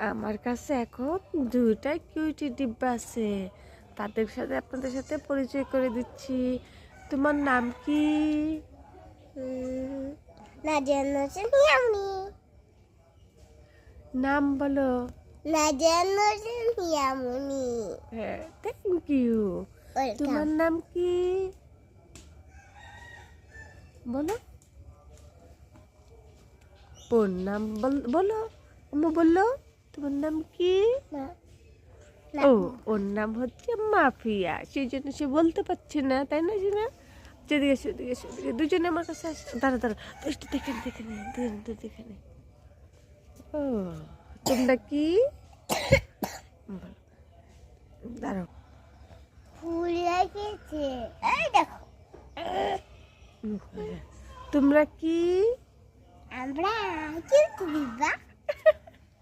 আমার কাছে এখন দুইটা কিউটি ডিব্বা আছে, তাদের সাথে আপনাদের সাথে পরিচয় করে দিচ্ছি। তোমার নাম কি? নাজিয়া নজরুল মিয়ামনি। নাম বলো। নাজিয়া নজরুল মিয়ামনি। হ্যাঁ, থ্যাংক ইউ। তোমার নাম কি বলো? ওর নাম বলো। আম্মু বললো তোমার নাম কি? ও, ওর নাম হচ্ছে মাফিয়া, সেই জন্য সে বলতে পারছে না, তাই না? যে না, যেদিকে সেদিকে সেদিকে দুজনে আমার কাছে আসে। দাঁড়া দাঁড়া, একটু দেখে নে দুজন দেখে নে। ও, তোমরা কি? দাঁড়াও, ফুল লাগিয়েছে, এই দেখো। তোমরা কি? আমরা কিন্তু দিবা